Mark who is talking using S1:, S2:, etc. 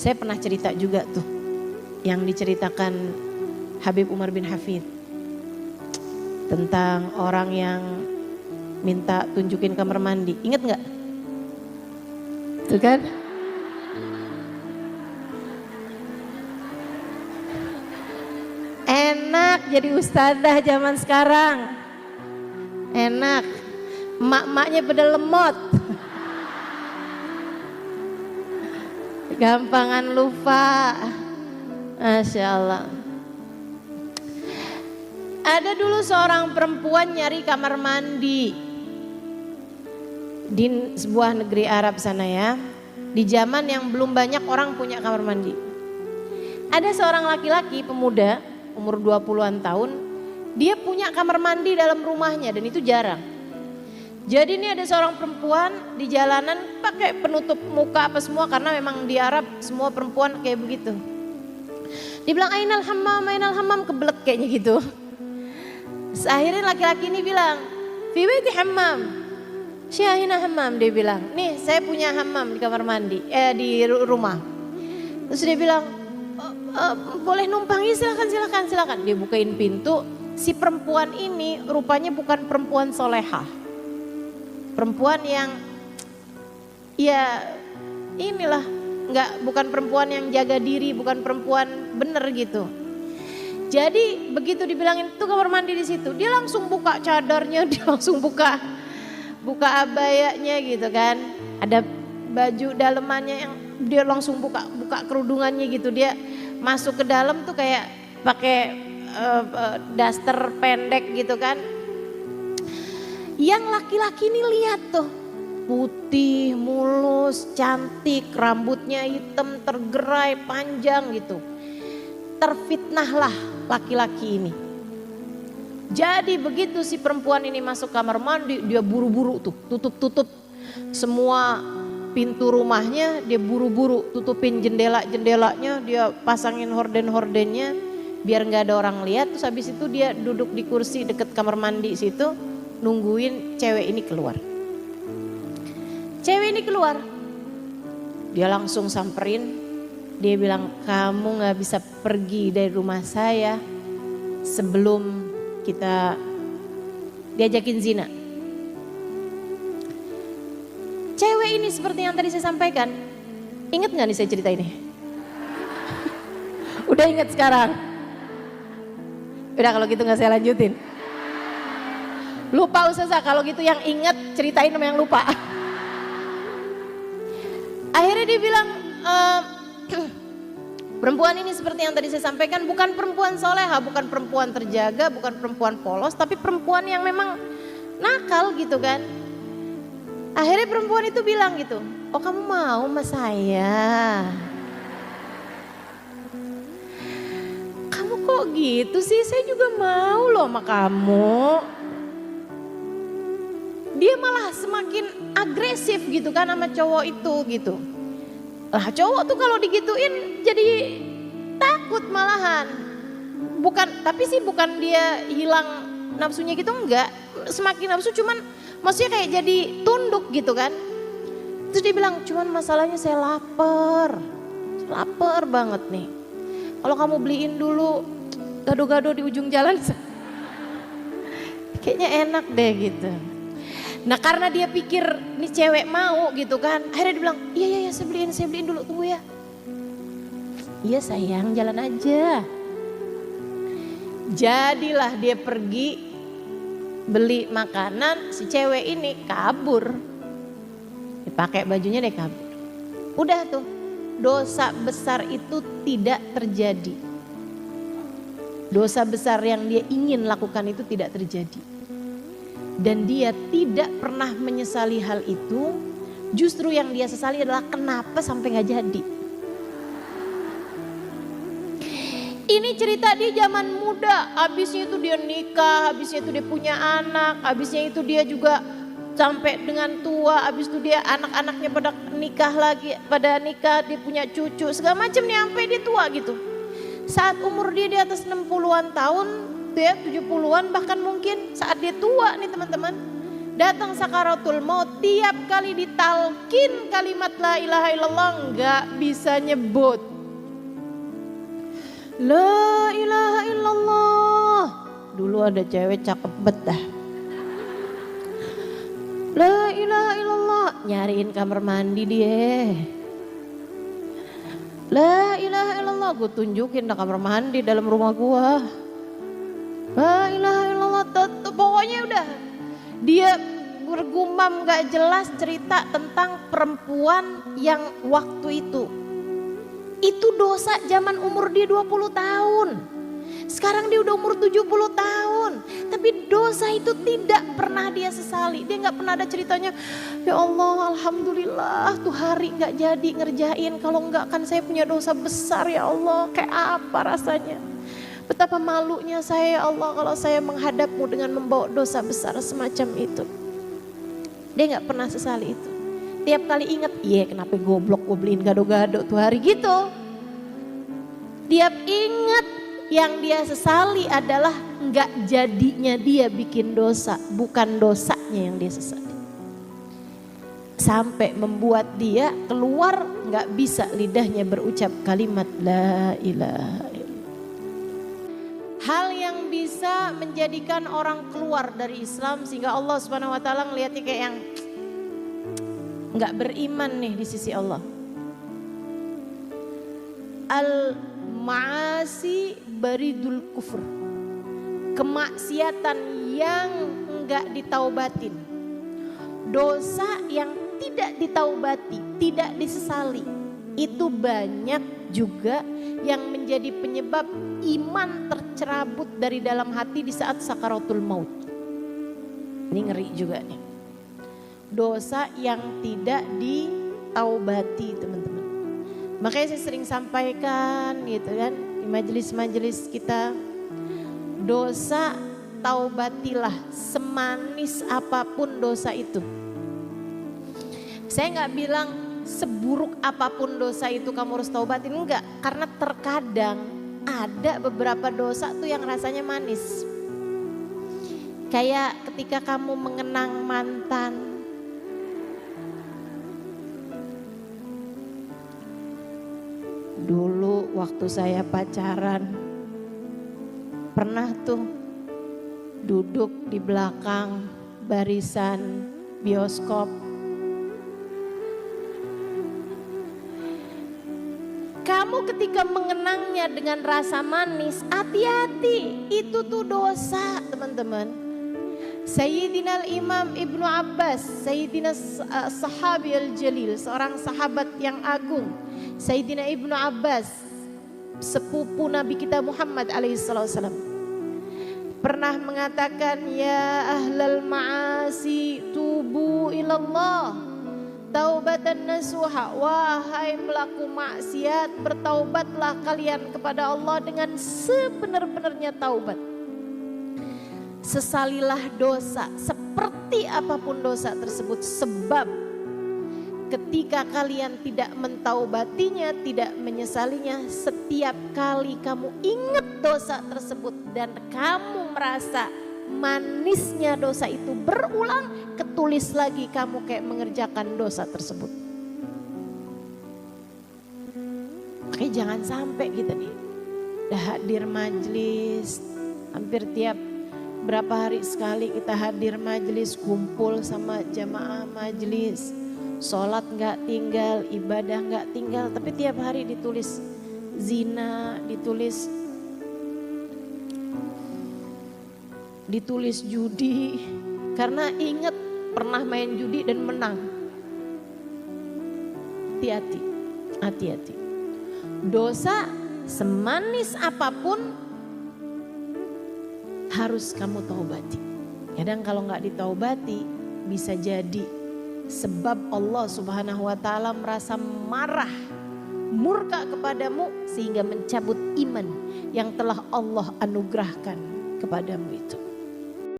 S1: Saya pernah cerita juga tuh yang diceritakan Habib Umar bin Hafid tentang orang yang minta tunjukin kamar mandi. Ingat nggak? Tuh kan? Enak jadi ustadzah zaman sekarang. Enak. Emak-emaknya pada lemot. Gampangan lupa. Masya Allah. Ada dulu seorang perempuan nyari kamar mandi di sebuah negeri Arab sana ya. Di zaman yang belum banyak orang punya kamar mandi. Ada seorang laki-laki pemuda umur 20-an tahun. Dia punya kamar mandi dalam rumahnya dan itu jarang. Jadi ini ada seorang perempuan di jalanan pakai penutup muka apa semua karena memang di Arab semua perempuan kayak begitu. Dibilang ainal hammam kebelet kayaknya gitu. Akhirnya laki-laki ini bilang, fi baiti hammam, syahina hammam, dia bilang, nih saya punya hammam di kamar mandi, di rumah. Terus dia bilang, boleh numpang, ya silakan. Dia bukain pintu, si perempuan ini rupanya bukan perempuan solehah. Perempuan yang, ya inilah, bukan perempuan yang jaga diri, bukan perempuan bener gitu. Jadi begitu dibilangin tuh kamar mandi di situ, dia langsung buka cadarnya, dia langsung buka abayanya gitu kan. Ada baju dalemannya yang dia langsung buka kerudungannya gitu. Dia masuk ke dalam tuh kayak pakai daster pendek gitu kan. Yang laki-laki ini lihat tuh, putih, mulus, cantik, rambutnya hitam, tergerai, panjang gitu. Terfitnahlah laki-laki ini. Jadi begitu si perempuan ini masuk kamar mandi, dia buru-buru tuh tutup semua pintu rumahnya, dia buru-buru tutupin jendela-jendelanya, dia pasangin horden-hordennya biar nggak ada orang lihat. Terus habis itu dia duduk di kursi deket kamar mandi situ nungguin cewek ini keluar. Cewek ini keluar, dia langsung samperin. Dia bilang, kamu gak bisa pergi dari rumah saya sebelum kita diajakin zina. Cewek ini seperti yang tadi saya sampaikan. Ingat gak nih saya cerita ini? Udah ingat sekarang? Udah kalau gitu gak saya lanjutin. Lupa Ustazah, kalau gitu yang ingat ceritain sama yang lupa. Akhirnya dia bilang, perempuan ini seperti yang tadi saya sampaikan bukan perempuan soleha, bukan perempuan terjaga, bukan perempuan polos, tapi perempuan yang memang nakal gitu kan. Akhirnya perempuan itu bilang gitu, oh kamu mau sama saya? Kamu kok gitu sih, saya juga mau loh sama kamu. Dia malah semakin agresif gitu kan sama cowok itu gitu. Lah cowok tuh kalau digituin jadi takut malahan. Tapi bukan dia hilang nafsunya gitu, enggak. Semakin nafsu cuman maksudnya kayak jadi tunduk gitu kan. Terus dia bilang, cuman masalahnya saya lapar banget nih. Kalau kamu beliin dulu gado-gado di ujung jalan, kayaknya enak deh gitu. Nah karena dia pikir ini cewek mau gitu kan, akhirnya dia bilang, iya saya beliin dulu, tunggu ya. Iya sayang, jalan aja. Jadilah dia pergi beli makanan, si cewek ini kabur. Dipakai bajunya dia kabur. Udah tuh, dosa besar itu tidak terjadi. Dosa besar yang dia ingin lakukan itu tidak terjadi. Dan dia tidak pernah menyesali hal itu. Justru yang dia sesali adalah kenapa sampai gak jadi. Ini cerita dia zaman muda, habisnya itu dia nikah, habisnya itu dia punya anak, habisnya itu dia juga sampai dengan tua, habis itu dia anak-anaknya pada nikah, dia punya cucu, segala macam nih sampai dia tua gitu. Saat umur dia di atas 60-an tahun, dia 70-an bahkan mungkin saat dia tua nih teman-teman. Datang sakaratul maut, tiap kali ditalkin kalimat la ilaha illallah nggak bisa nyebut. La ilaha illallah. Dulu ada cewek cakep bet dah. La ilaha illallah, nyariin kamar mandi dia. La ilaha illallah, gue tunjukin dah kamar mandi dalam rumah gua. La ilaha illallah, pokoknya udah. Dia bergumam gak jelas cerita tentang perempuan yang waktu itu. Itu dosa zaman umur dia 20 tahun. Sekarang dia udah umur 70 tahun. Tapi dosa itu tidak pernah dia sesali. Dia gak pernah ada ceritanya, ya Allah alhamdulillah tuh hari gak jadi ngerjain. Kalau enggak kan saya punya dosa besar ya Allah. Kayak apa rasanya? Betapa malunya saya ya Allah kalau saya menghadapmu dengan membawa dosa besar semacam itu. Dia gak pernah sesali itu. Tiap kali ingat, iya kenapa goblok gue beliin gado-gado tuh hari gitu. Tiap ingat yang dia sesali adalah gak jadinya dia bikin dosa. Bukan dosanya yang dia sesali. Sampai membuat dia keluar gak bisa lidahnya berucap kalimat la ilaha illallah. Hal yang bisa menjadikan orang keluar dari Islam sehingga Allah Subhanahu wa taala ngelihatnya kayak yang enggak beriman nih di sisi Allah. Al-ma'asi baridul kufur. Kemaksiatan yang enggak ditaubatin. Dosa yang tidak ditaubati, tidak disesali. Itu banyak juga yang menjadi penyebab iman tercerabut dari dalam hati di saat sakaratul maut. Ini ngeri juga nih. Dosa yang tidak ditaubati teman-teman. Makanya saya sering sampaikan gitu kan di majelis-majelis kita. Dosa taubatilah semanis apapun dosa itu. Saya gak bilang seburuk apapun dosa itu kamu harus taubatin, enggak. Karena terkadang ada beberapa dosa tuh yang rasanya manis. Kayak ketika kamu mengenang mantan. Dulu waktu saya pacaran, pernah tuh duduk di belakang barisan bioskop. Kamu ketika mengenangnya dengan rasa manis, hati-hati, itu tuh dosa teman-teman. Sayyidina Imam Ibnu Abbas, Sayyidina Sahabi Al-Jalil, seorang sahabat yang agung. Sayyidina Ibnu Abbas, sepupu Nabi kita Muhammad alaihissalam, pernah mengatakan, ya ahlal ma'asi tubu ilallah taubatan nasuha, wahai pelaku maksiat, bertaubatlah kalian kepada Allah dengan sebenar-benarnya taubat. Sesalilah dosa seperti apapun dosa tersebut, sebab ketika kalian tidak mentaubatinya, tidak menyesalinya, setiap kali kamu ingat dosa tersebut dan kamu merasa manisnya dosa itu berulang, ketulis lagi kamu kayak mengerjakan dosa tersebut. Makanya jangan sampai kita nih udah hadir majelis, hampir tiap berapa hari sekali kita hadir majelis, kumpul sama jamaah majelis, sholat gak tinggal, ibadah gak tinggal, tapi tiap hari ditulis zina, ditulis judi, karena ingat pernah main judi dan menang. Hati-hati. Dosa semanis apapun harus kamu taubati. Kadang kalau nggak ditaubati bisa jadi sebab Allah Subhanahu wa taala merasa marah, murka kepadamu sehingga mencabut iman yang telah Allah anugerahkan kepadamu itu.